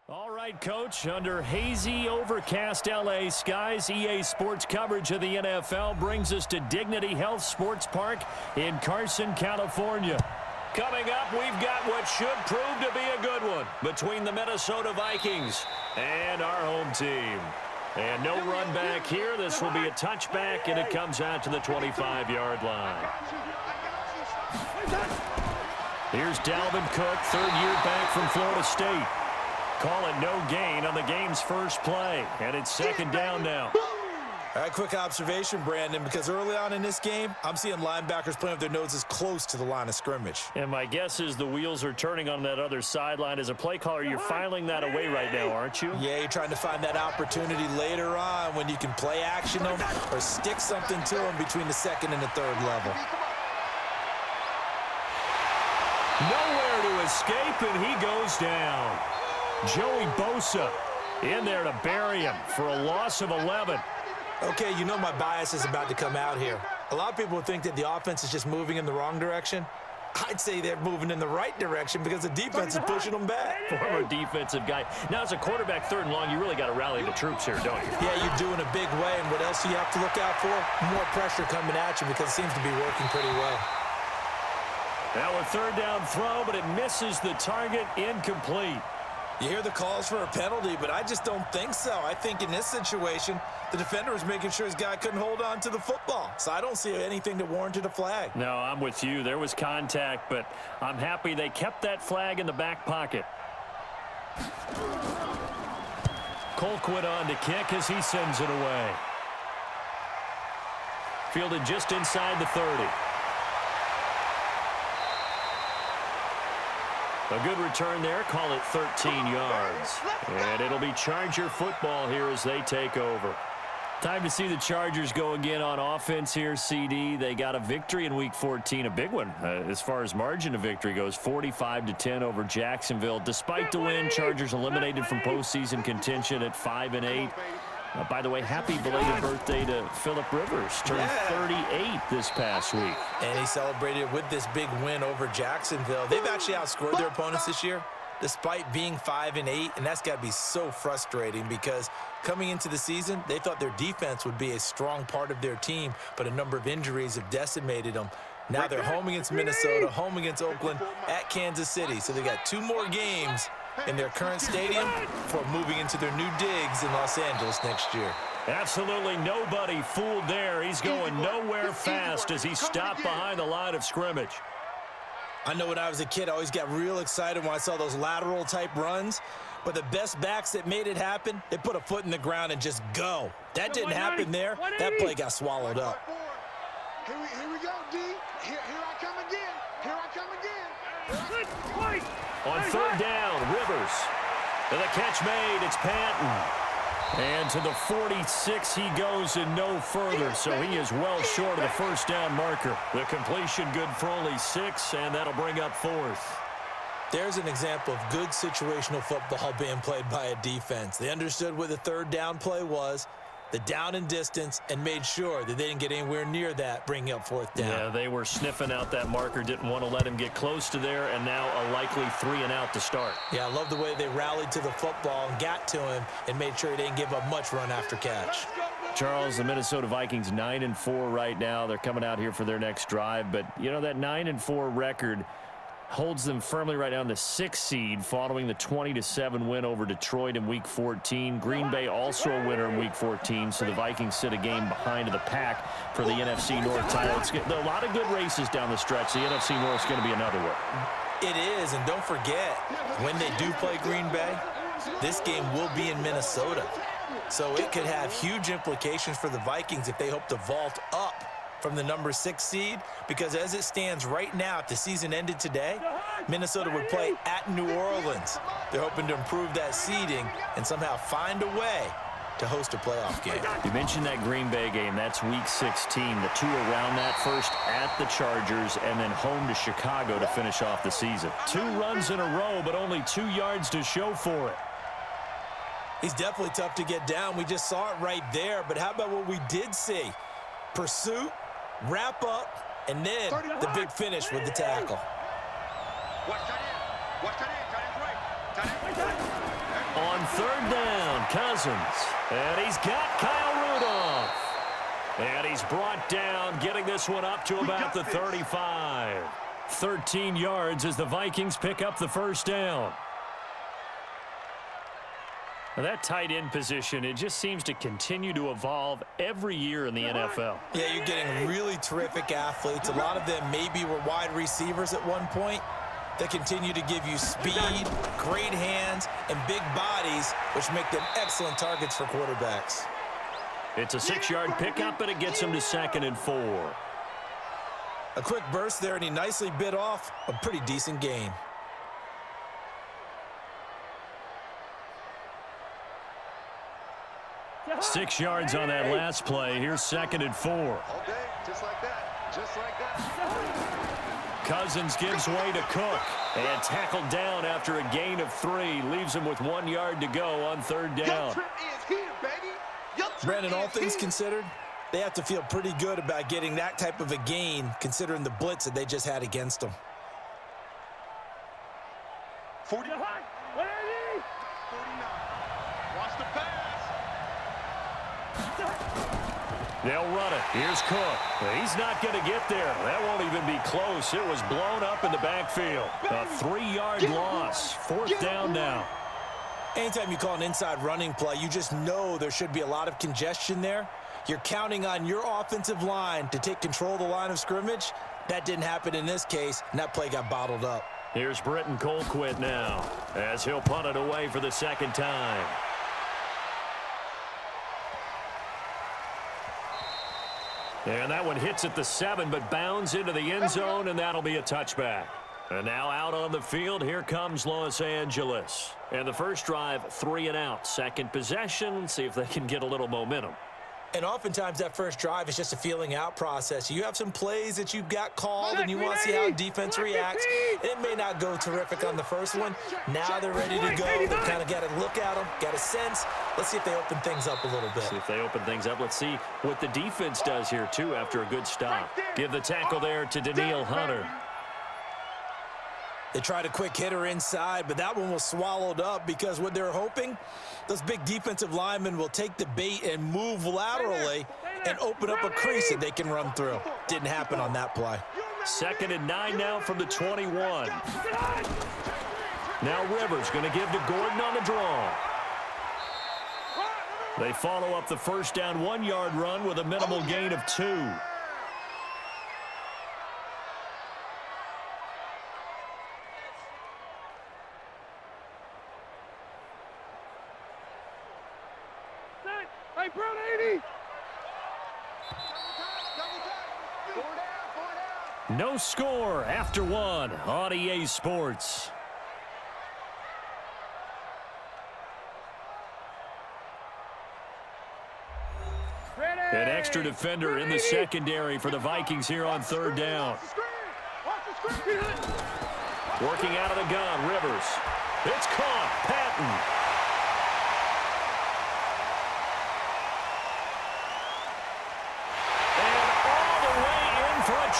All right, Coach, under hazy, overcast L.A. skies, EA Sports coverage of the NFL brings us to Dignity Health Sports Park in Carson, California. Coming up, we've got what should prove to be a good one between the Minnesota Vikings and our home team. And no run back here. This will be a touchback, and it comes out to the 25-yard line. Here's Dalvin Cook, third-year back from Florida State. Call it no gain on the game's first play, and it's second down now. All right, quick observation, Brandon, because early on in this game, I'm seeing linebackers playing with their noses close to the line of scrimmage. And my guess is the wheels are turning on that other sideline. As a play caller, you're filing that away right now, aren't you? Yeah, you're trying to find that opportunity later on when you can play action them or stick something to them between the second and the third level. Nowhere to escape, and he goes down. Joey Bosa in there to bury him for a loss of 11. Okay, you know my bias is about to come out here. A lot of people think that the offense is just moving in the wrong direction. I'd say they're moving in the right direction because the defense is pushing them back. Former defensive guy. Now, as a quarterback, third and long, you really got to rally the troops here, don't you? Yeah, you're doing a big way, and what else do you have to look out for? More pressure coming at you because it seems to be working pretty well. Now a third down throw, but it misses the target, incomplete. You hear the calls for a penalty, but I just don't think so. I think in this situation, the defender was making sure his guy couldn't hold on to the football. So I don't see anything that warranted a flag. No, I'm with you. There was contact, but I'm happy they kept that flag in the back pocket. Colquitt on to kick as he sends it away. Fielded just inside the 30. A good return there. Call it 13 yards. And it'll be Charger football here as they take over. Time to see the Chargers go again on offense here, CD. They got a victory in Week 14, a big one as far as margin of victory goes, 45-10 over Jacksonville. Despite the win, Chargers eliminated from postseason contention at 5-8. By the way, happy belated birthday to Phillip Rivers. Turned 38 this past week. And he celebrated with this big win over Jacksonville. They've actually outscored their opponents this year, despite being 5-8, and that's got to be so frustrating because coming into the season, they thought their defense would be a strong part of their team, but a number of injuries have decimated them. Now they're home against Minnesota, home against Oakland, at Kansas City. So they got 2 more games in their current stadium before moving into their new digs in Los Angeles next year. Absolutely nobody fooled there. He's going nowhere fast as he stopped behind the line of scrimmage. I know when I was a kid, I always got real excited when I saw those lateral-type runs. But the best backs that made it happen, they put a foot in the ground and just go. That didn't happen there. That play got swallowed up. Here we go, D. Here I come again. Here I come again. On third down, Rivers. And the catch made. It's Patton. And to the 46 he goes and no further. So he is well short of the first down marker. The completion good for only 6, and that'll bring up 4th. There's an example of good situational football being played by a defense. They understood what the third down play was, the down and distance, and made sure that they didn't get anywhere near that, bringing up 4th down. Yeah, they were sniffing out that marker, didn't want to let him get close to there, and now a likely 3 and out to start. Yeah, I love the way they rallied to the football and got to him and made sure he didn't give up much run after catch. Charles, the Minnesota Vikings 9-4 right now. They're coming out here for their next drive, but you know that 9-4 record holds them firmly right now in the 6th seed following the 20-7 win over Detroit in Week 14. Green Bay also a winner in Week 14, so the Vikings sit a game behind the pack for the NFC North title. It's a lot of good races down the stretch. The NFC North is going to be another one. It is, and don't forget, when they do play Green Bay, this game will be in Minnesota. So it could have huge implications for the Vikings if they hope to vault up from the number 6 seed, because as it stands right now, if the season ended today, Minnesota would play at New Orleans. They're hoping to improve that seeding and somehow find a way to host a playoff game. You mentioned that Green Bay game. That's Week 16. The 2 around that, first at the Chargers and then home to Chicago to finish off the season. 2 runs in a row, but only 2 yards to show for it. He's definitely tough to get down. We just saw it right there, but how about what we did see? Pursuit, wrap up, and then the big finish with the tackle. third down, Cousins. And he's got Kyle Rudolph. And he's brought down, getting this one up to about the 35. 13 yards as the Vikings pick up the first down. Now that tight end position, it just seems to continue to evolve every year in the NFL. Yeah, you're getting really terrific athletes. A lot of them maybe were wide receivers at one point. They continue to give you speed, great hands, and big bodies, which make them excellent targets for quarterbacks. It's a 6-yard pickup, and it gets him to 2nd and 4. A quick burst there, and he nicely bit off a pretty decent gain. Six yards on that last play. Here's 2nd and 4. All day, just like that. Just like that. Cousins gives way to Cook. And tackled down after a gain of 3. Leaves him with 1 yard to go on third down. Brandon, all things considered, they have to feel pretty good about getting that type of a gain, considering the blitz that they just had against them. 49. 49. Watch the pass. They'll run it. Here's Cook. He's not going to get there. That won't even be close. It was blown up in the backfield. A 3-yard loss. 4th down now. Anytime you call an inside running play, you just know there should be a lot of congestion there. You're counting on your offensive line to take control of the line of scrimmage. That didn't happen in this case, and that play got bottled up. Here's Britton Colquitt now, as he'll punt it away for the 2nd time. And that one hits at the 7, but bounds into the end zone, and that'll be a touchback. And now out on the field, here comes Los Angeles. And the first drive, 3 and out. Second possession, see if they can get a little momentum. And oftentimes that first drive is just a feeling out process. You have some plays that you've got called and you want to see how defense reacts. It may not go terrific on the first one. Now they're ready to go. They've kind of got to look at them, got a sense. Let's see if they open things up a little bit. See if they open things up. Let's see what the defense does here, too, after a good stop. Give the tackle there to Danielle Hunter. They tried a quick hitter inside, but that one was swallowed up because what they're hoping, those big defensive linemen will take the bait and move laterally and open up a crease that they can run through. Didn't happen on that play. 2nd and 9 now from the 21. Now Rivers going to give to Gordon on the draw. They follow up the first down 1-yard run with a minimal gain of 2. Hey, Brown 80. No score after 1 on EA Sports. An extra defender in the secondary for the Vikings here on third down. Working out of the gun, Rivers. It's caught. Patton.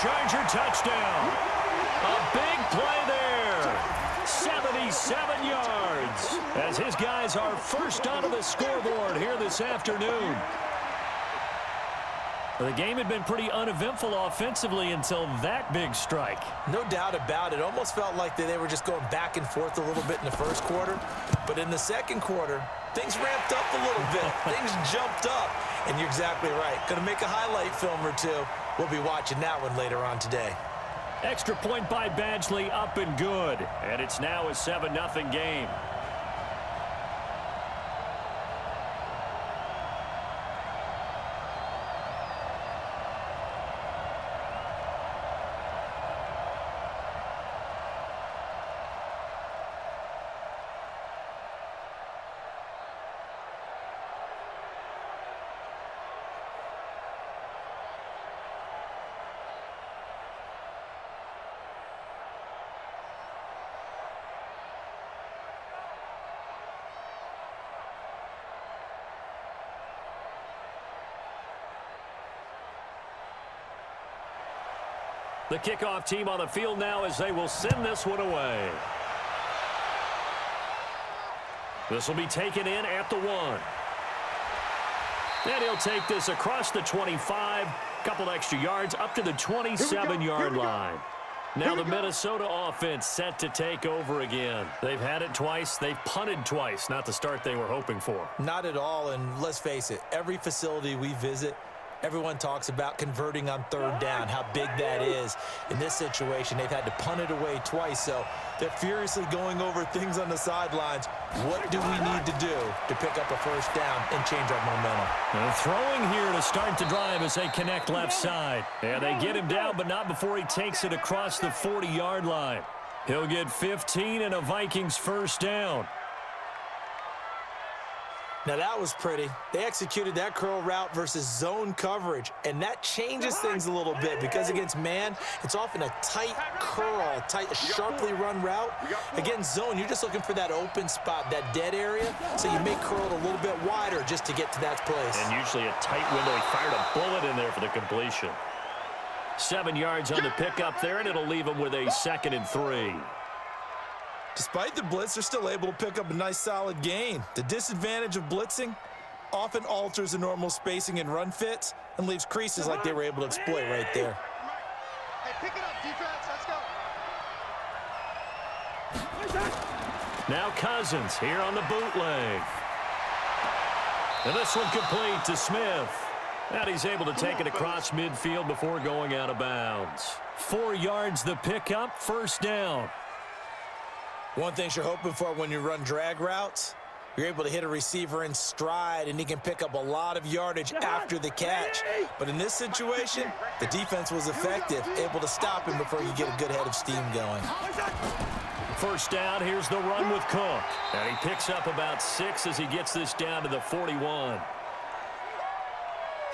Charger touchdown. A big play there. 77 yards. As his guys are first onto the scoreboard here this afternoon. The game had been pretty uneventful offensively until that big strike. No doubt about it. Almost felt like they were just going back and forth a little bit in the first quarter. But in the second quarter, things ramped up a little bit. Things jumped up. And you're exactly right. Going to make a highlight film or two. We'll be watching that one later on today. Extra point by Badgley, up and good. And it's now a 7-0 game. The kickoff team on the field now as they will send this one away. This will be taken in at the 1. And he'll take this across the 25, couple extra yards up to the 27-yard line. Now the Minnesota offense set to take over again. They've had it twice. They've punted twice. Not the start they were hoping for. Not at all, and let's face it, every facility we visit, everyone talks about converting on third down, how big that is. In this situation, they've had to punt it away twice, so they're furiously going over things on the sidelines. What do we need to do to pick up a first down and change our momentum? And throwing here to start the drive as they connect left side. And they get him down, but not before he takes it across the 40-yard line. He'll get 15 and a Vikings first down. Now that was pretty. They executed that curl route versus zone coverage, and that changes things a little bit because against man, it's often a tight curl, tight, sharply run route. Against zone, you're just looking for that open spot, that dead area, so you may curl it a little bit wider just to get to that place. And usually a tight window. He fired a bullet in there for the completion. 7 yards on the pickup there, and it'll leave him with a 2nd and 3. Despite the blitz, they're still able to pick up a nice solid gain. The disadvantage of blitzing often alters the normal spacing and run fits and leaves creases like they were able to exploit right there. Hey, pick it up, defense. Let's go. Now Cousins here on the bootleg. And this one complete to Smith. And he's able to take it across midfield before going out of bounds. 4 yards the pickup, first down. One thing you're hoping for when you run drag routes, you're able to hit a receiver in stride, and he can pick up a lot of yardage after the catch. But in this situation, the defense was effective, able to stop him before you get a good head of steam going. First down, here's the run with Cook. And he picks up about 6 as he gets this down to the 41.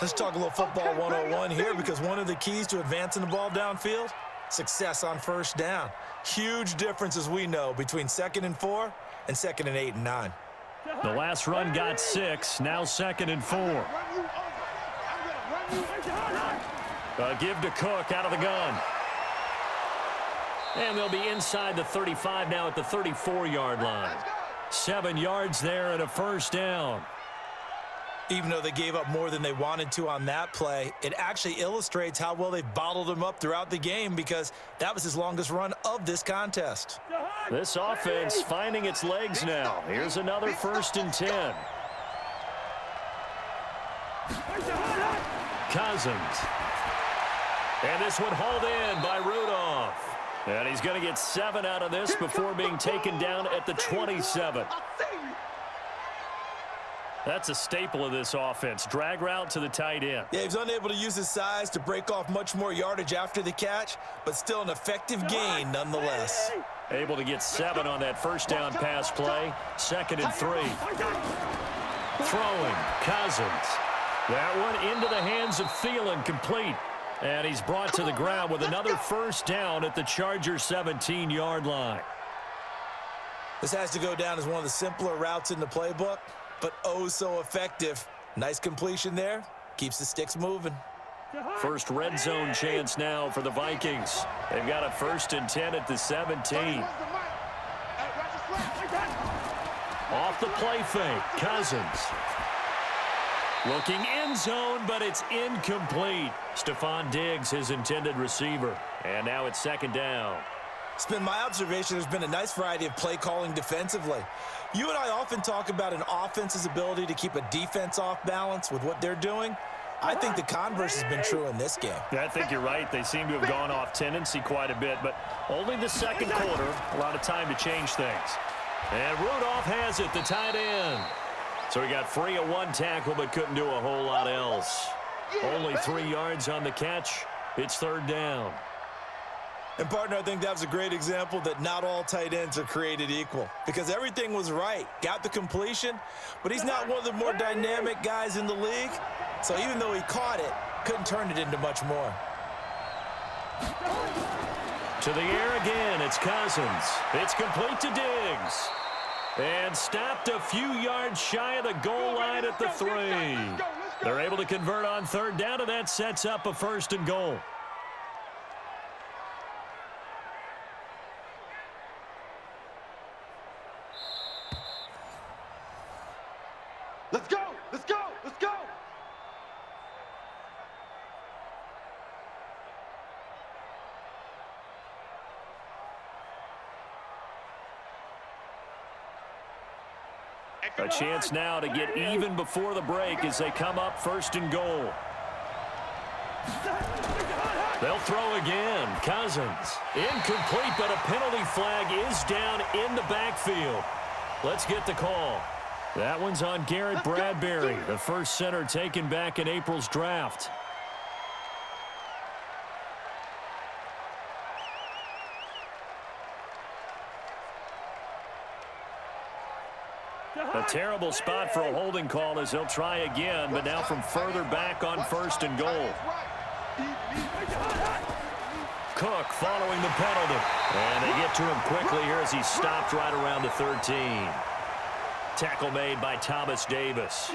Let's talk a little football 101 here, because one of the keys to advancing the ball downfield, success on first down. Huge difference, as we know, between 2nd and 4 and 2nd and 8 and 9. The last run got 6, now 2nd and 4. A give to Cook out of the gun. And they'll be inside the 35 now at the 34-yard line. 7 yards there and a first down. Even though they gave up more than they wanted to on that play, it actually illustrates how well they've bottled him up throughout the game, because that was his longest run of this contest. This offense finding its legs now. Here's another 1st and 10. Cousins. And this one hauled in by Rudolph. And he's going to get 7 out of this before being taken down at the 27. That's a staple of this offense. Drag route to the tight end. Yeah, he's unable to use his size to break off much more yardage after the catch, but still an effective gain nonetheless. Able to get 7 on that first down pass play. 2nd and 3. Throwing, Cousins. That one into the hands of Thielen, complete. And he's brought to the ground with another first down at the Chargers' 17-yard line. This has to go down as one of the simpler routes in the playbook, but oh so effective. Nice completion there. Keeps the sticks moving. First red zone chance now for the Vikings. They've got a 1st and 10 at the 17. Off the play fake, Cousins. Looking end zone, but it's incomplete. Stephon Diggs, his intended receiver. And now it's 2nd down. It's been my observation there's been a nice variety of play calling defensively. You and I often talk about an offense's ability to keep a defense off balance with what they're doing. I think the converse has been true in this game. I think you're right. They seem to have gone off tendency quite a bit, but only the 2nd quarter. A lot of time to change things. And Rudolph has it, the tight end. So he got free of 1 tackle, but couldn't do a whole lot else. Only 3 yards on the catch. It's 3rd down. And, partner, I think that was a great example that not all tight ends are created equal, because everything was right. Got the completion, but he's not one of the more dynamic guys in the league. So even though he caught it, couldn't turn it into much more. To the air again, it's Cousins. It's complete to Diggs. And stopped a few yards shy of the goal line at the 3. They're able to convert on 3rd down, and that sets up a 1st and goal. Let's go! Let's go! Let's go! A chance now to get even before the break as they come up 1st and goal. They'll throw again. Cousins. Incomplete, but a penalty flag is down in the backfield. Let's get the call. That one's on Garrett Bradbury, the first center taken back in April's draft. A terrible spot for a holding call as they'll try again, but now from further back on 1st and goal. Cook following the penalty. And they get to him quickly here as he's stopped right around the 13. Tackle made by Thomas Davis.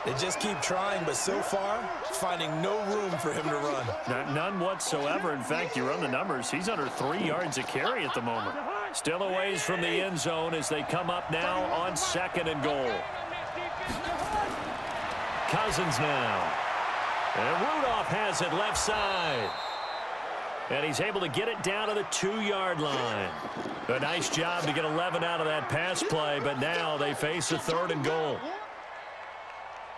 They just keep trying, but so far, finding no room for him to run. None whatsoever. In fact, you run the numbers. He's under 3 yards a carry at the moment. Still a ways from the end zone as they come up now on 2nd and goal. Cousins now. And Rudolph has it left side. And he's able to get it down to the 2-yard line. A nice job to get 11 out of that pass play, but now they face a 3rd and goal.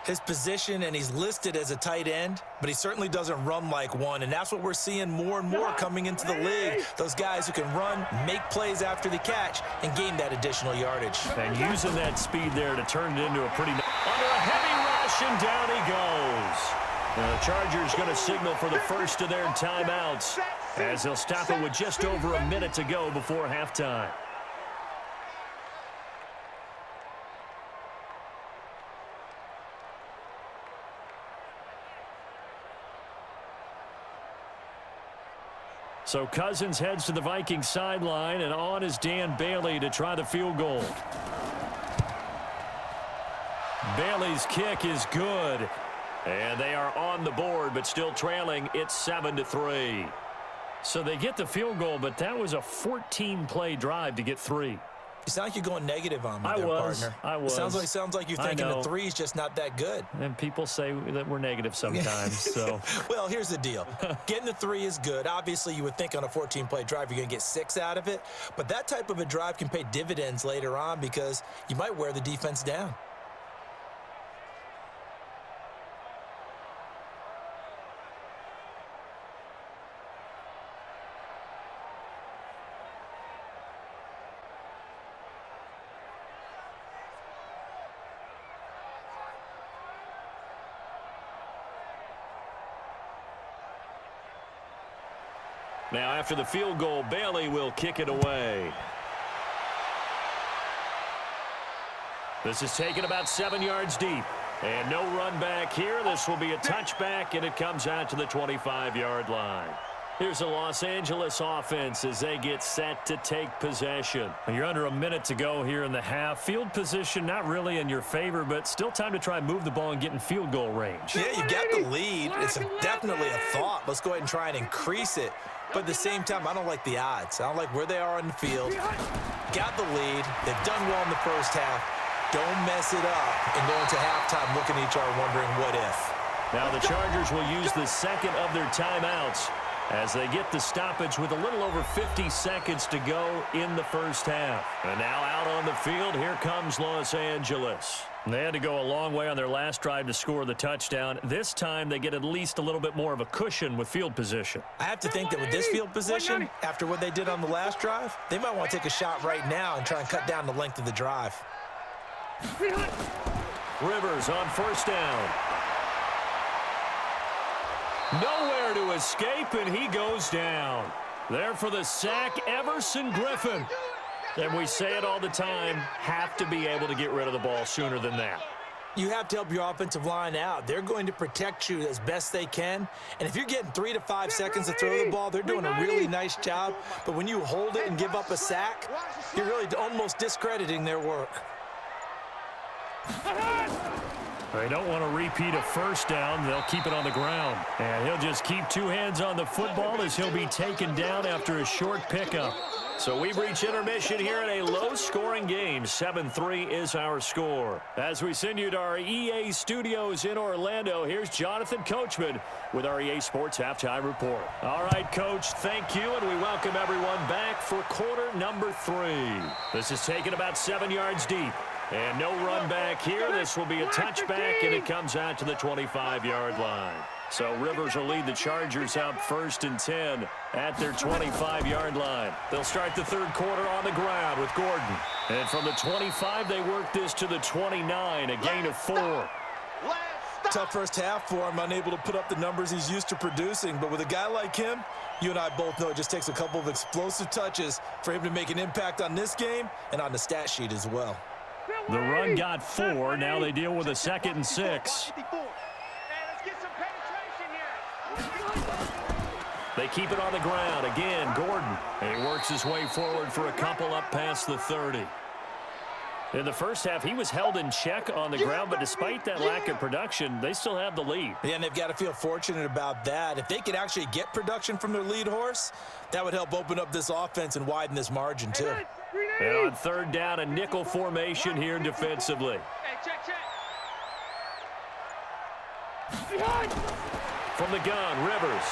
His position, and he's listed as a tight end, but he certainly doesn't run like one, and that's what we're seeing more and more coming into the league. Those guys who can run, make plays after the catch, and gain that additional yardage. And using that speed there to turn it into a pretty... Under a heavy rush, and down he goes. Now the Chargers going to signal for the first of their timeouts as they'll stop it with just over a minute to go before halftime. So Cousins heads to the Vikings sideline, and on is Dan Bailey to try the field goal. Bailey's kick is good. And they are on the board, but still trailing. It's 7-3. So they get the field goal, but that was a 14-play drive to get 3. You sound like you're going negative on me I there, was. partner. I was. It sounds like you're thinking the 3's just not that good. And people say that we're negative sometimes. So. Well, here's the deal. Getting the 3 is good. Obviously, you would think on a 14-play drive you're going to get 6 out of it. But that type of a drive can pay dividends later on because you might wear the defense down. Now after the field goal, Bailey will kick it away. This is taken about 7 yards deep. And no run back here. This will be a touchback, and it comes out to the 25-yard line. Here's the Los Angeles offense as they get set to take possession. You're under a minute to go here in the half. Field position not really in your favor, but still time to try and move the ball and get in field goal range. Yeah, you got the lead. It's definitely a thought. Let's go ahead and try and increase it. But at the same time, I don't like the odds. I don't like where they are on the field. Got the lead. They've done well in the first half. Don't mess it up and go into halftime looking at each other wondering what if. Now the Chargers will use the second of their timeouts as they get the stoppage with a little over 50 seconds to go in the first half. And now out on the field, here comes Los Angeles. They had to go a long way on their last drive to score the touchdown. This time they get at least a little bit more of a cushion with field position. I have to think that with this field position, after what they did on the last drive, they might want to take a shot right now and try and cut down the length of the drive. Rivers on first down. Nowhere to escape, and he goes down. There for the sack, Everson Griffin. And we say it all the time, have to be able to get rid of the ball sooner than that. You have to help your offensive line out. They're going to protect you as best they can. And if you're getting 3 to 5 seconds to throw the ball, they're doing a really nice job. But when you hold it and give up a sack, you're really almost discrediting their work. They don't want to repeat a first down. They'll keep it on the ground. And he'll just keep 2 hands on the football as he'll be taken down after a short pickup. So we've reached intermission here in a low-scoring game. 7-3 is our score. As we send you to our EA studios in Orlando, here's Jonathan Coachman with our EA Sports Halftime Report. All right, Coach, thank you, and we welcome everyone back for quarter number 3. This is taken about 7 yards deep. And no run back here. This will be a touchback, and it comes out to the 25-yard line. So Rivers will lead the Chargers up 1st and 10 at their 25-yard line. They'll start the third quarter on the ground with Gordon. And from the 25, they work this to the 29, a gain of 4. Tough first half for him, unable to put up the numbers he's used to producing. But with a guy like him, you and I both know it just takes a couple of explosive touches for him to make an impact on this game and on the stat sheet as well. The run got 4. Now they deal with a 2nd and 6. They keep it on the ground. Again, Gordon. And he works his way forward for a couple up past the 30. In the first half, he was held in check on the ground, but despite that lack of production, they still have the lead. Yeah, and they've got to feel fortunate about that. If they could actually get production from their lead horse, that would help open up this offense and widen this margin, too. And on third down, a nickel formation here defensively. From the gun, Rivers.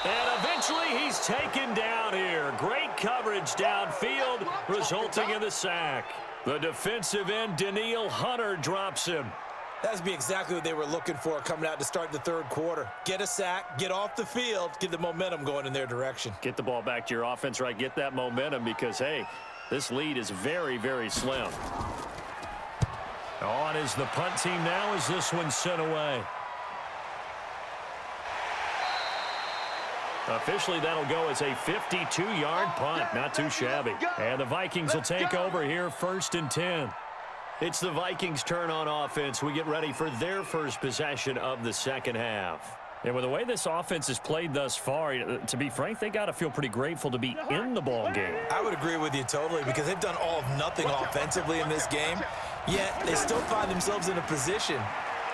And eventually he's taken down here. Great coverage downfield, resulting in the sack. The defensive end, Danielle Hunter, drops him. That would be exactly what they were looking for coming out to start the third quarter. Get a sack, get off the field, get the momentum going in their direction. Get the ball back to your offense, right? Get that momentum because, hey, this lead is very, very slim. On is the punt team now as this one's sent away. Officially, that'll go as a 52-yard punt. Not too shabby. And the Vikings will take over here 1st and 10. It's the Vikings' turn on offense. We get ready for their first possession of the second half. And with the way this offense has played thus far, to be frank, they got to feel pretty grateful to be in the ball game. I would agree with you totally because they've done all of nothing offensively in this game, yet they still find themselves in a position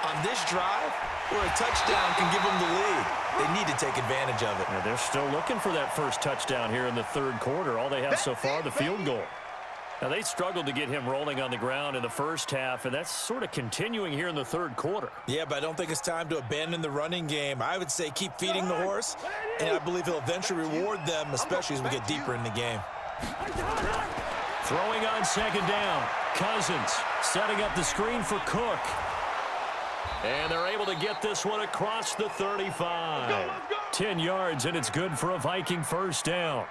on this drive where a touchdown can give them the lead. They need to take advantage of it. Now they're still looking for that first touchdown here in the third quarter. All they have so far, the field goal. Now, they struggled to get him rolling on the ground in the first half, and that's sort of continuing here in the third quarter. Yeah, but I don't think it's time to abandon the running game. I would say keep feeding the horse, and I believe he'll eventually reward them, especially as we get deeper in the game. Throwing on second down. Cousins setting up the screen for Cook. And they're able to get this one across the 35. 10 yards, and it's good for a Viking first down.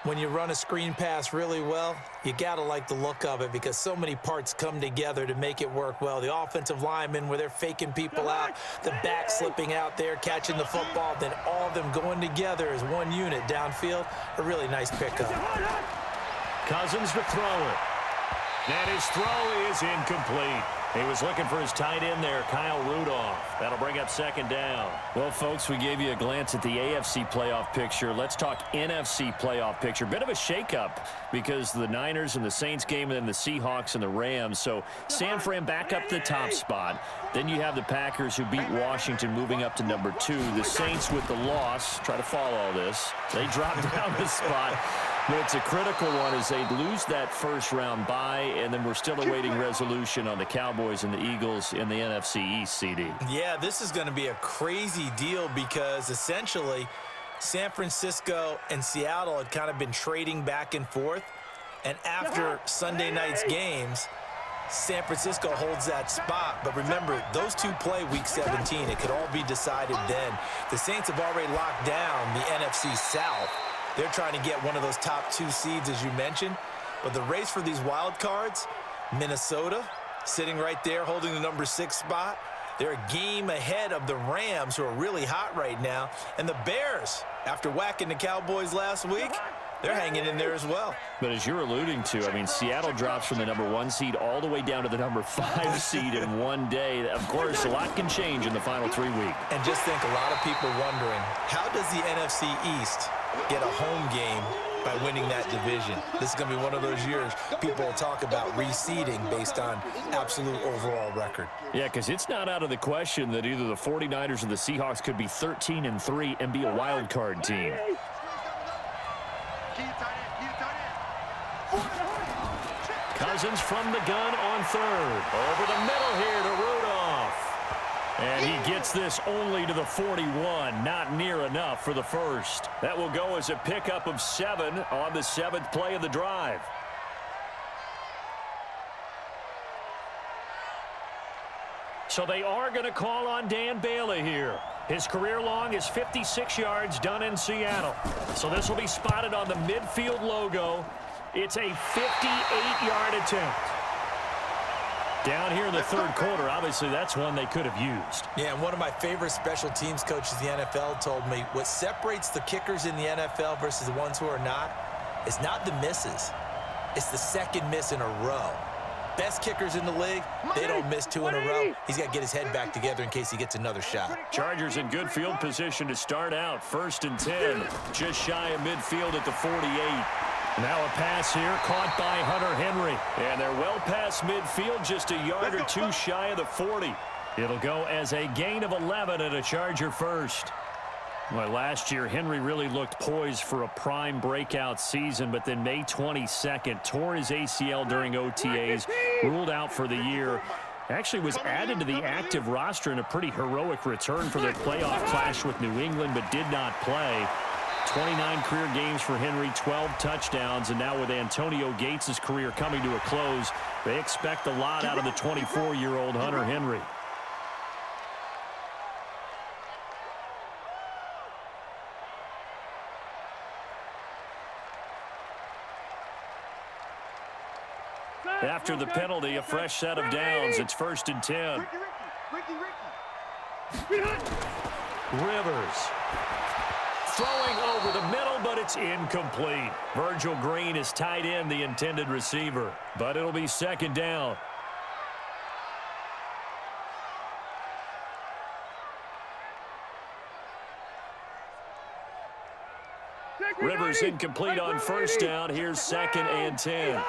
When you run a screen pass really well, you got to like the look of it because so many parts come together to make it work well. The offensive linemen where they're faking people out, the back slipping out there, catching the football, then all of them going together as one unit downfield. A really nice pickup. Cousins to throw it. And his throw is incomplete. He was looking for his tight end there, Kyle Rudolph. That'll bring up second down. Well, folks, we gave you a glance at the AFC playoff picture. Let's talk NFC playoff picture. Bit of a shakeup because the Niners and the Saints game and then the Seahawks and the Rams. So San Fran back up to the top spot. Then you have the Packers who beat Washington moving up to number 2. The Saints with the loss, try to follow all this. They drop down the spot. But it's a critical one as they lose that first round bye, and then we're still awaiting resolution on the Cowboys and the Eagles in the NFC East, CD. Yeah, this is going to be a crazy deal because essentially San Francisco and Seattle had kind of been trading back and forth. And after Sunday night's games, San Francisco holds that spot. But remember, those two play Week 17. It could all be decided then. The Saints have already locked down the NFC South. They're trying to get one of those top 2 seeds, as you mentioned. But the race for these wild cards, Minnesota sitting right there holding the number 6 spot. They're a game ahead of the Rams, who are really hot right now. And the Bears, after whacking the Cowboys last week, they're hanging in there as well. But as you're alluding to, I mean, Seattle drops from the number 1 seed all the way down to the number 5 seed in one day. Of course, a lot can change in the final 3 weeks. And just think, a lot of people wondering, how does the NFC East get a home game by winning that division. This is going to be one of those years people will talk about reseeding based on absolute overall record. Yeah, because it's not out of the question that either the 49ers or the Seahawks could be 13-3 and be a wild card team. Cousins from the gun on third. Over the middle here to Rudolph. And he gets this only to the 41. Not near enough for the first. That will go as a pickup of 7 on the 7th play of the drive. So they are going to call on Dan Bailey here. His career long is 56 yards done in Seattle. So this will be spotted on the midfield logo. It's a 58-yard attempt. Down here in the third quarter, obviously that's one they could have used. Yeah, and one of my favorite special teams coaches in the NFL told me what separates the kickers in the NFL versus the ones who are not is not the misses. It's the second miss in a row. Best kickers in the league, they don't miss 2 in a row. He's got to get his head back together in case he gets another shot. Chargers in good field position to start out. 1st and 10, just shy of midfield at the 48. Now a pass here caught by Hunter Henry. And they're well past midfield, just a yard or 2 shy of the 40. It'll go as a gain of 11 and a Charger first. Well, last year, Henry really looked poised for a prime breakout season, but then May 22nd, tore his ACL during OTAs, ruled out for the year. Actually was added to the active roster in a pretty heroic return for their playoff clash with New England, but did not play. 29 career games for Henry, 12 touchdowns, and now with Antonio Gates' career coming to a close, they expect a lot out of the 24-year-old Hunter Henry. After the penalty, a fresh set of downs. It's 1st and 10. Rivers. Throwing over the middle, but it's incomplete. Virgil Green is tight end, the intended receiver. But it'll be 2nd down. Rivers incomplete on 1st down. Here's 2nd and 10.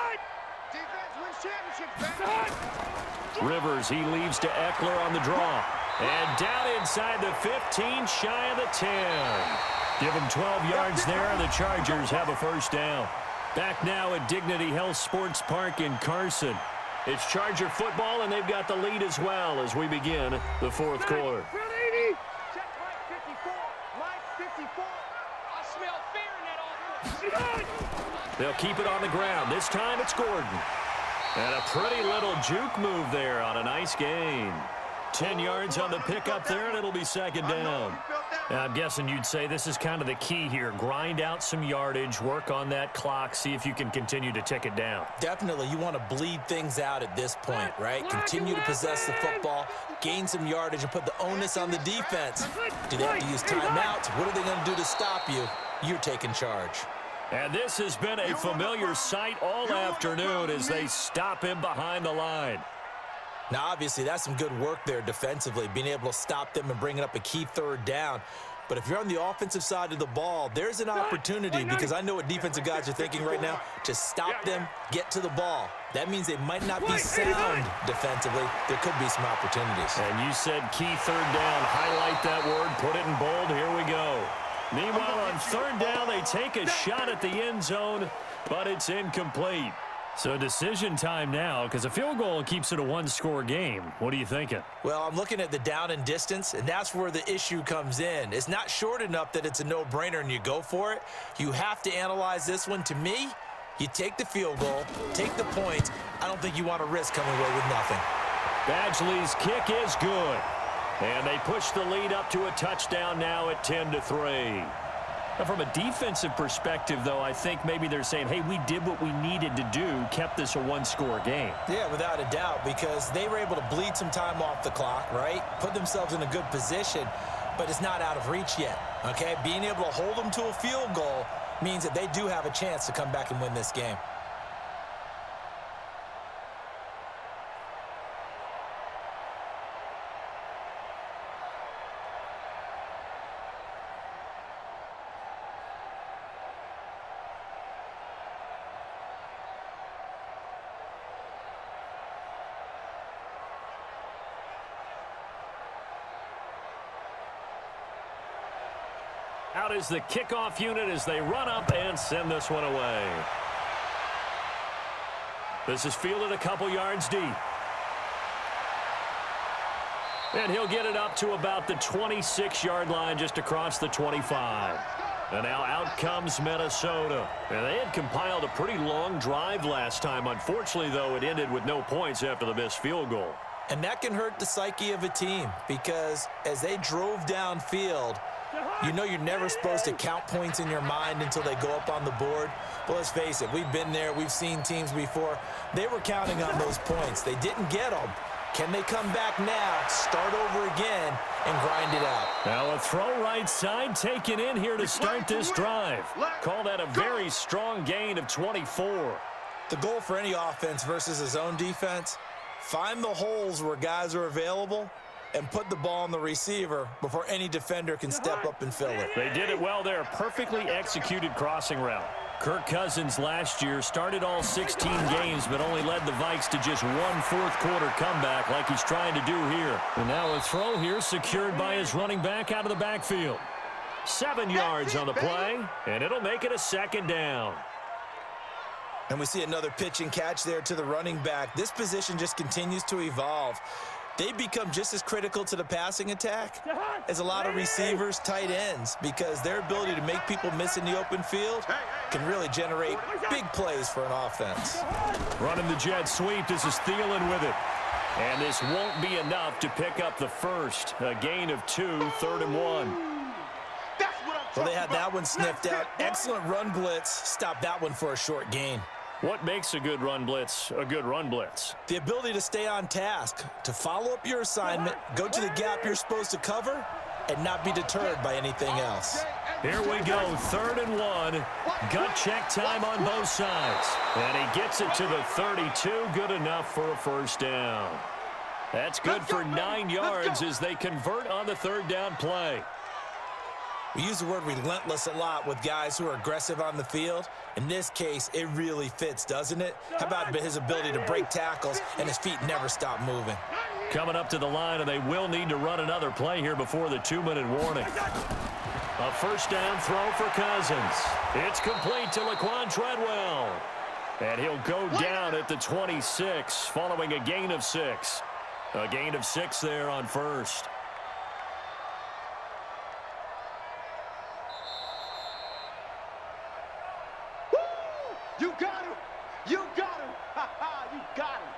Rivers, he leaves to Eckler on the draw. And down inside the 15, shy of the 10. Give him 12 yards there, and the Chargers have a 1st down. Back now at Dignity Health Sports Park in Carson. It's Charger football, and they've got the lead as well as we begin the 4th quarter. They'll keep it on the ground. This time it's Gordon. And a pretty little juke move there on a nice gain. 10 yards on the pickup there, and it'll be 2nd down. Now, I'm guessing you'd say this is kind of the key here. Grind out some yardage, work on that clock, see if you can continue to tick it down. Definitely, you want to bleed things out at this point, right? Continue to possess the football, gain some yardage, and put the onus on the defense. Do they have to use timeouts? What are they going to do to stop you? You're taking charge. And this has been a familiar sight all afternoon as they stop him behind the line. Now, obviously, that's some good work there defensively, being able to stop them and bringing up a key 3rd down. But if you're on the offensive side of the ball, there's an opportunity, because I know what defensive guys are thinking right now, to stop them, get to the ball. That means they might not be sound defensively. There could be some opportunities. And you said key 3rd down. Highlight that word. Put it in bold. Here we go. Meanwhile, on 3rd down, they take a shot at the end zone, but it's incomplete. So decision time now, because a field goal keeps it a 1-score game. What are you thinking? Well, I'm looking at the down and distance, and that's where the issue comes in. It's not short enough that it's a no-brainer and you go for it. You have to analyze this one. To me, you take the field goal, take the points. I don't think you want to risk coming away with nothing. Badgley's kick is good. And they push the lead up to a touchdown now at 10-3. Now, from a defensive perspective, though, I think maybe they're saying, hey, we did what we needed to do, kept this a 1-score game. Yeah, without a doubt, because they were able to bleed some time off the clock, right? Put themselves in a good position, but it's not out of reach yet, okay? Being able to hold them to a field goal means that they do have a chance to come back and win this game. Out is the kickoff unit as they run up and send this one away. This is fielded a couple yards deep. And he'll get it up to about the 26-yard line, just across the 25. And now out comes Minnesota. And they had compiled a pretty long drive last time. Unfortunately, though, it ended with no points after the missed field goal. And that can hurt the psyche of a team because as they drove downfield, you know you're never supposed to count points in your mind until they go up on the board. But let's face it, we've been there. We've seen teams before. They were counting on those points. They didn't get them. Can they come back now, start over again, and grind it out? Now a throw right side taken in here to start this drive. Call that a very strong gain of 24. The goal for any offense versus a zone defense, find the holes where guys are available and put the ball on the receiver before any defender can step up and fill it. They did it well there. Perfectly executed crossing route. Kirk Cousins last year started all 16 games but only led the Vikes to just one fourth-quarter comeback like he's trying to do here. And now a throw here secured by his running back out of the backfield. 7 yards on the play, and it'll make it a second down. And we see another pitch and catch there to the running back. This position just continues to evolve. They become just as critical to the passing attack as a lot of receivers, tight ends, because their ability to make people miss in the open field can really generate big plays for an offense. Running the jet sweep. This is Thielen with it. And this won't be enough to pick up the first. A gain of 2, 3rd and 1. Well, they had that one sniffed out. Excellent run blitz. Stop that one for a short gain. What makes a good run blitz a good run blitz? The ability to stay on task, to follow up your assignment, go to the gap you're supposed to cover, and not be deterred by anything else. Here we go, 3rd and 1. Gut check time on both sides. And he gets it to the 32, good enough for a first down. That's good for 9 yards as they convert on the 3rd down play. We use the word relentless a lot with guys who are aggressive on the field. In this case, it really fits, doesn't it? How about his ability to break tackles and his feet never stop moving? Coming up to the line, and they will need to run another play here before the 2-minute warning. A first down throw for Cousins. It's complete to Laquan Treadwell. And he'll go down at the 26 following a gain of 6. A gain of 6 there on first. You got him! You got him! Ha ha! You got him!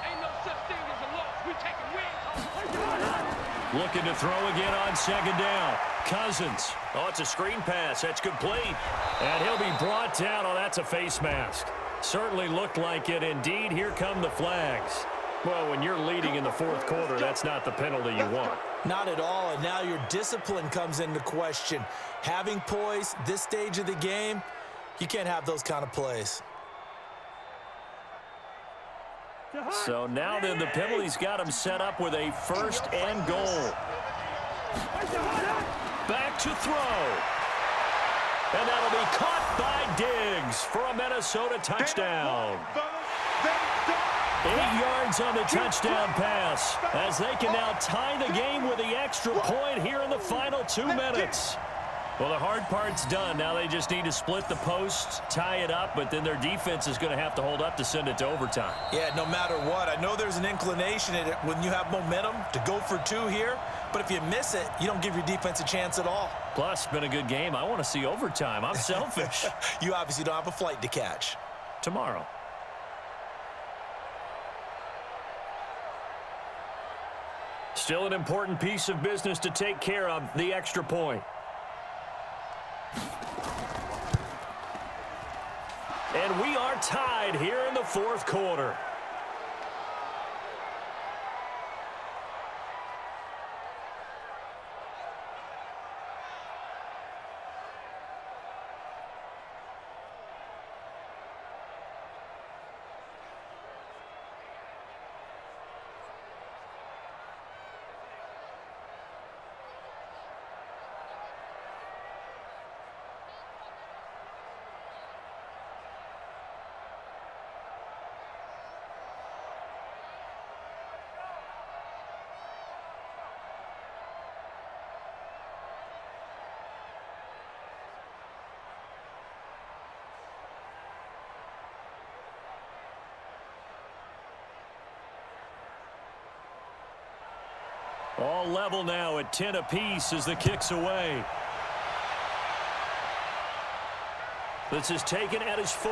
Ain't no such thing as a loss. We taking wins. Looking to throw again on 2nd down. Cousins. Oh, it's a screen pass. That's complete. And he'll be brought down. Oh, that's a face mask. Certainly looked like it. Indeed, here come the flags. Well, when you're leading in the 4th quarter, that's not the penalty you want. Not at all, and now your discipline comes into question. Having poise this stage of the game, you can't have those kind of plays. So now then, the penalty's got him set up with a 1st and goal. Back to throw. And that'll be caught by Diggs for a Minnesota touchdown. 8 yards on the touchdown pass as they can now tie the game with the extra point here in the final 2 minutes. Well, the hard part's done. Now they just need to split the posts, tie it up, but then their defense is going to have to hold up to send it to overtime. Yeah, no matter what. I know there's an inclination in it when you have momentum to go for 2 here, but if you miss it, you don't give your defense a chance at all. Plus, it's been a good game. I want to see overtime. I'm selfish. You obviously don't have a flight to catch. Tomorrow. Still an important piece of business to take care of, the extra point. And we are tied here in the 4th quarter. All level now at 10 apiece as the kick's away. This is taken at his 4.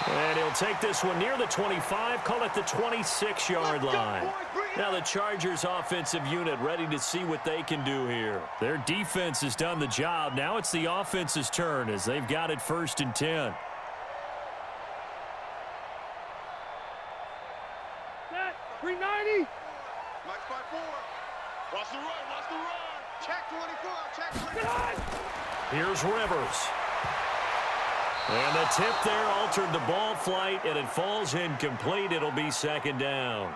And he'll take this one near the 25, call it the 26-yard line. Now the Chargers offensive unit ready to see what they can do here. Their defense has done the job. Now it's the offense's turn as they've got it 1st and 10. Set. 390. Max by 4. Watch the run. Watch the run. Check 24. Check 24. Here's Rivers. And the tip there altered the ball flight, and it falls incomplete. It'll be 2nd down.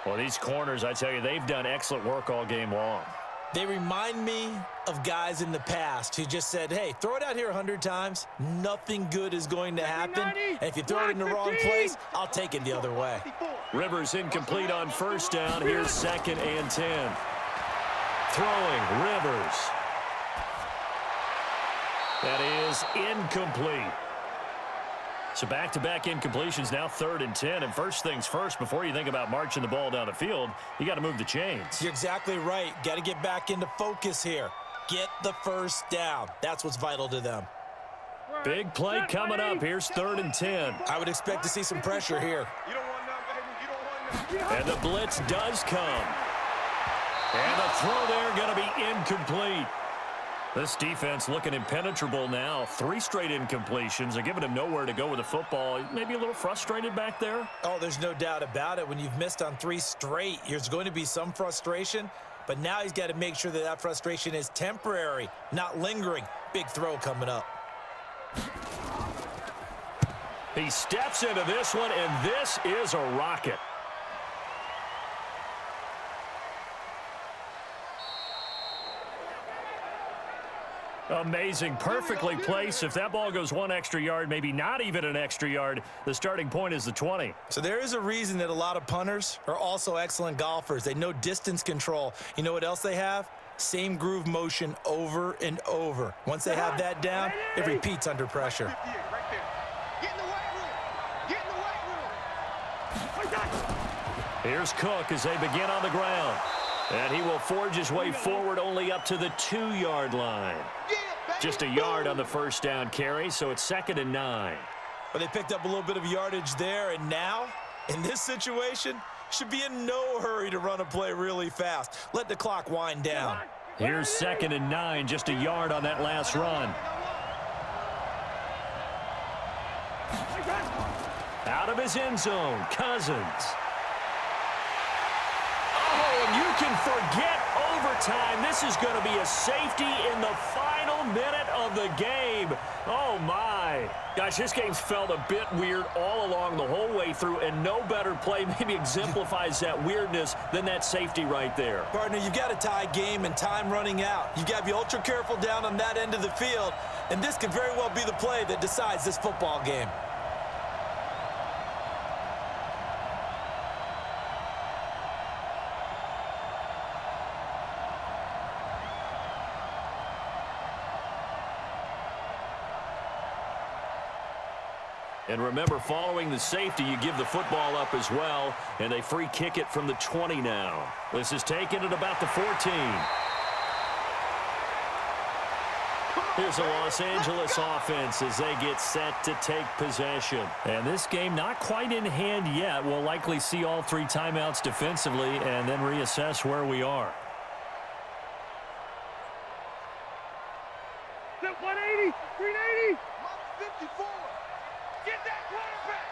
Well, these corners, I tell you, they've done excellent work all game long. They remind me of guys in the past who just said, hey, throw it out here 100 times. Nothing good is going to happen. And if you throw it in the wrong place, I'll take it the other way. Rivers incomplete on 1st down. Here's 2nd and 10. Throwing, Rivers. That is incomplete. So back-to-back incompletions, now 3rd and 10. And first things first, before you think about marching the ball down the field, you got to move the chains. You're exactly right. Got to get back into focus here. Get the 1st down. That's what's vital to them. Big play coming up. Here's 3rd and 10. I would expect to see some pressure here. You don't want none, baby. You don't want none. And the blitz does come. And the throw there going to be incomplete. This defense looking impenetrable now. 3 straight incompletions. They're giving him nowhere to go with the football. Maybe a little frustrated back there. Oh, there's no doubt about it. When you've missed on 3 straight, there's going to be some frustration. But now he's got to make sure that that frustration is temporary, not lingering. Big throw coming up. He steps into this one, and this is a rocket. Amazing. Perfectly placed. If that ball goes 1 extra yard, maybe not even an extra yard, the starting point is the 20. So there is a reason that a lot of punters are also excellent golfers. They know distance control. You know what else they have? Same groove motion over and over. Once they have that down, it repeats under pressure. Right there. Get in the weight room. Get in the weight room. Here's Cook as they begin on the ground. And he will forge his way forward only up to the 2-yard line. Just a yard on the 1st down carry, so it's 2nd and 9. But they picked up a little bit of yardage there, and now, in this situation, should be in no hurry to run a play really fast. Let the clock wind down. Here's 2nd and 9, just a yard on that last run. Out of his end zone, Cousins. Oh, and you can forget overtime. This is going to be a safety in the final minute of the game. Oh, my. Gosh, this game's felt a bit weird all along the whole way through, and no better play maybe exemplifies that weirdness than that safety right there. Partner, you've got a tie game and time running out. You've got to be ultra careful down on that end of the field, and this could very well be the play that decides this football game. And remember, following the safety, you give the football up as well, and they free kick it from the 20 now. This is taken at about the 14. Here's a Los Angeles offense as they get set to take possession. And this game not quite in hand yet. We'll likely see all 3 timeouts defensively and then reassess where we are. Set 180. 380. 54. Get that quarterback.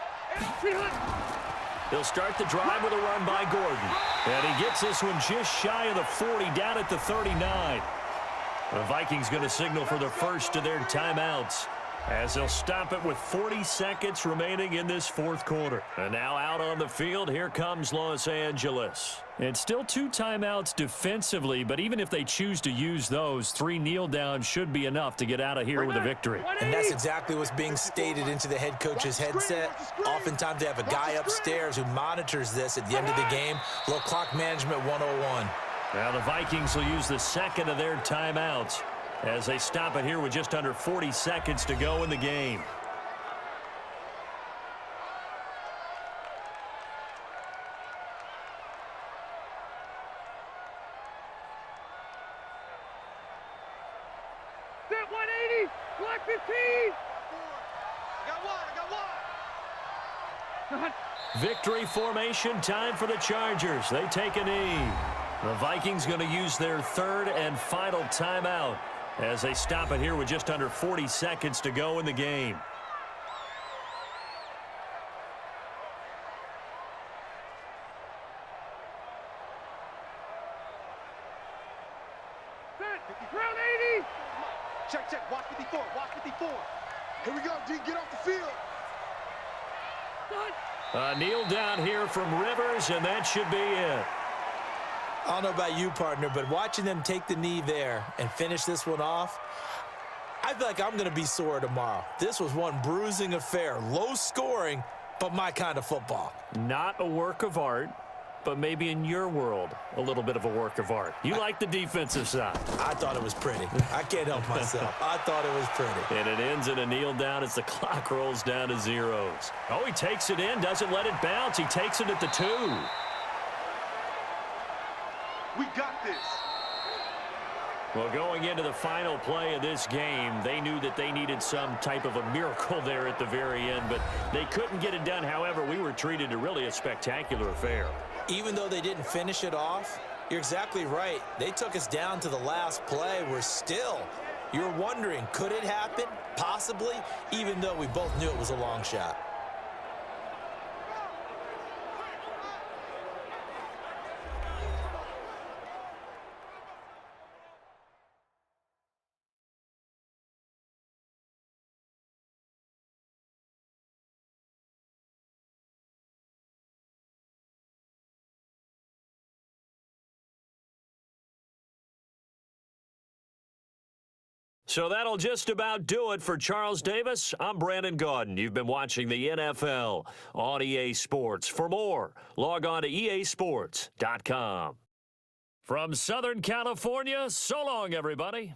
He'll start the drive with a run by Gordon. And he gets this one just shy of the 40, down at the 39. The Vikings going to signal for the first of their timeouts as they'll stop it with 40 seconds remaining in this 4th quarter. And now out on the field, here comes Los Angeles. It's still 2 timeouts defensively, but even if they choose to use those, 3 kneel downs should be enough to get out of here with a victory. And that's exactly what's being stated into the head coach's headset. Oftentimes they have a guy upstairs who monitors this at the end of the game. A little clock management 101. Now the Vikings will use the 2nd of their timeouts as they stop it here with just under 40 seconds to go in the game. Black 15. I got one. Victory formation time for the Chargers. They take a knee. The Vikings going to use their third and final timeout as they stop it here with just under 40 seconds to go in the game. Set. Ground 80. Check. Watch 54. Watch 54. Here we go, D. Get off the field. Done. A kneel down here from Rivers, and that should be it. I don't know about you, partner, but watching them take the knee there and finish this one off, I feel like I'm going to be sore tomorrow. This was one bruising affair. Low scoring, but my kind of football. Not a work of art, but maybe in your world, a little bit of a work of art. You like the defensive side. I thought it was pretty. I can't help myself. I thought it was pretty. And it ends in a kneel down as the clock rolls down to zeros. Oh, he takes it in, doesn't let it bounce. He takes it at the 2. We got this. Well, going into the final play of this game, they knew that they needed some type of a miracle there at the very end, but they couldn't get it done. However, we were treated to really a spectacular affair. Even though they didn't finish it off, you're exactly right. They took us down to the last play. You're wondering, could it happen? Possibly, even though we both knew it was a long shot. So that'll just about do it for Charles Davis. I'm Brandon Gaudin. You've been watching the NFL on EA Sports. For more, log on to easports.com. From Southern California, so long, everybody.